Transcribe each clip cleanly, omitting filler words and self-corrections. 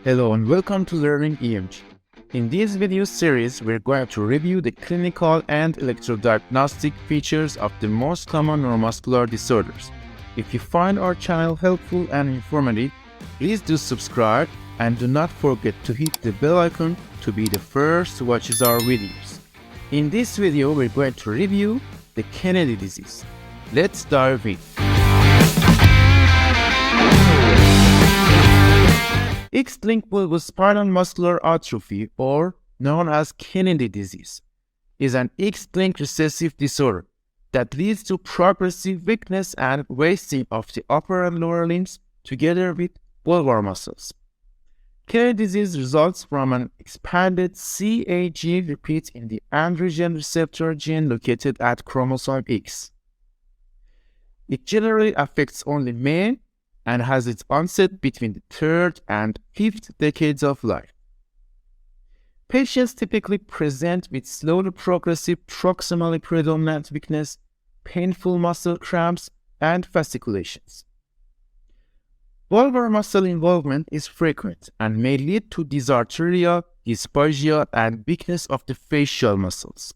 Hello and welcome to Learning EMG. In this video series, we're going to review the clinical and electrodiagnostic features of the most common neuromuscular disorders. If you find our channel helpful and informative, please do subscribe and do not forget to hit the bell icon to be the first to watch our videos. In this video, we're going to review the Kennedy disease. Let's dive in. X-linked spinal muscular atrophy, or known as Kennedy disease, is an X-linked recessive disorder that leads to progressive weakness and wasting of the upper and lower limbs together with bulbar muscles. Kennedy disease results from an expanded CAG repeat in the androgen receptor gene located at chromosome X. It generally affects only men and has its onset between the 3rd and 5th decades of life. Patients typically present with slowly progressive proximally predominant weakness, painful muscle cramps, and fasciculations. Bulbar muscle involvement is frequent and may lead to dysarthria, dysphagia, and weakness of the facial muscles.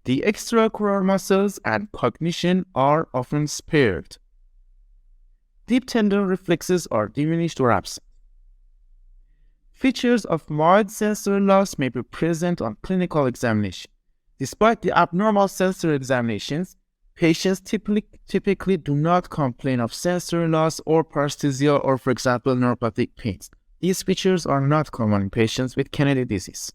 The extraocular muscles and cognition are often spared. Deep tendon reflexes are diminished or absent. Features of mild sensory loss may be present on clinical examination. Despite the abnormal sensory examinations, patients typically do not complain of sensory loss or paresthesia or, for example, neuropathic pains. These features are not common in patients with Kennedy disease.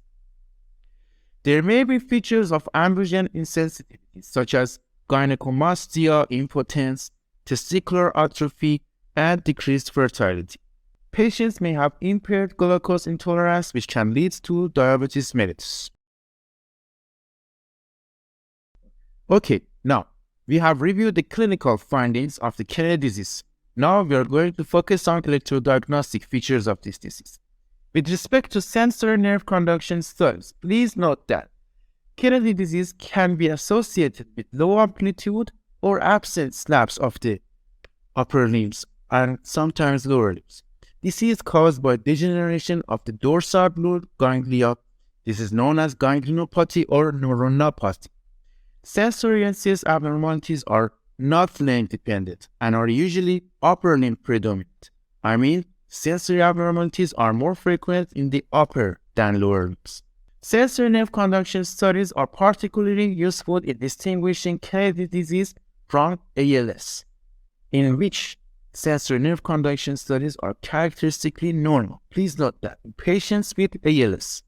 There may be features of androgen insensitivity, such as gynecomastia, impotence, testicular atrophy, and decreased fertility. Patients may have impaired glucose intolerance, which can lead to diabetes mellitus. Okay, now we have reviewed the clinical findings of the Kennedy disease. Now we are going to focus on electrodiagnostic features of this disease. With respect to sensory nerve conduction studies, please note that Kennedy disease can be associated with low amplitude or absent slabs of the upper limbs and sometimes lower limbs. This is caused by degeneration of the dorsal root ganglia. This is known as ganglionopathy or neuronopathy. Sensory NCS abnormalities are not length dependent and are usually upper limb predominant. Sensory abnormalities are more frequent in the upper than lower limbs. Sensory nerve conduction studies are particularly useful in distinguishing Kennedy disease from ALS, in which sensory nerve conduction studies are characteristically normal. Please note that in patients with ALS,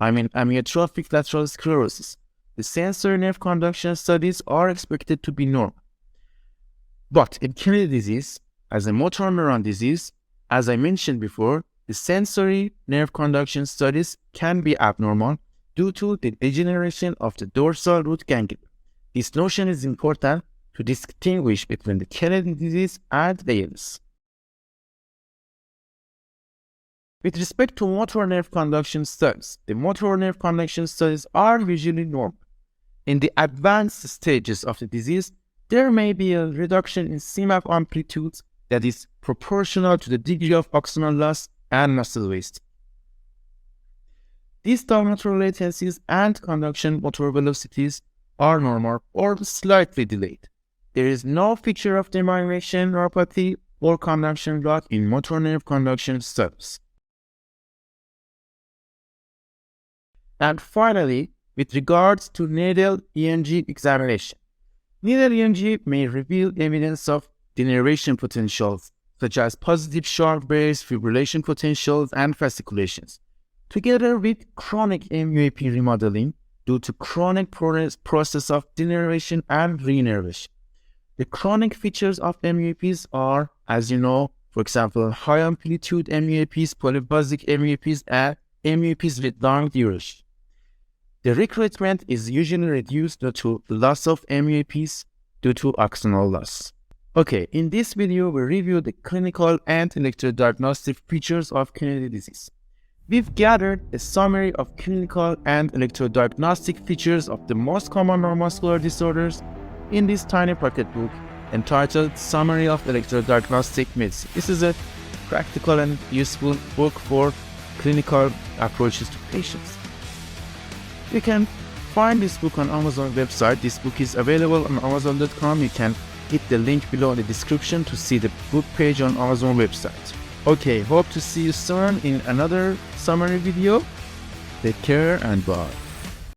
amyotrophic lateral sclerosis, the sensory nerve conduction studies are expected to be normal. But in Kennedy disease, as a motor neuron disease, as I mentioned before, the sensory nerve conduction studies can be abnormal due to the degeneration of the dorsal root ganglia. This notion is important to distinguish between the Kennedy disease and ALS. With respect to motor nerve conduction studies, the motor nerve conduction studies are usually normal. In the advanced stages of the disease, there may be a reduction in CMAP amplitudes that is proportional to the degree of oxygenal loss and muscle wasting. Distal motor latencies and conduction motor velocities are normal or slightly delayed. There is no feature of demyelination neuropathy or conduction block in motor nerve conduction studies. And finally, with regards to needle EMG examination, needle EMG may reveal evidence of denervation potentials, such as positive sharp base, fibrillation potentials, and fasciculations, together with chronic MUAP remodeling due to chronic process of denervation and reinnervation. The chronic features of MUAPs are, as you know, for example, high amplitude MUAPs, polyphasic MUAPs, and MUAPs with long duration. The recruitment is usually reduced due to loss of MUAPs due to oxygenal loss. Okay, in this video, we review the clinical and electrodiagnostic features of Kennedy disease. We've gathered a summary of clinical and electrodiagnostic features of the most common neuromuscular disorders in this tiny pocket book entitled Summary of Electrodiagnostic Medicine. This is a practical and useful book for clinical approaches to patients. You can find this book on Amazon website. This book is available on Amazon.com. You can hit the link below in the description to see the book page on Amazon website. Okay, hope to see you soon in another summary video. Take care and bye.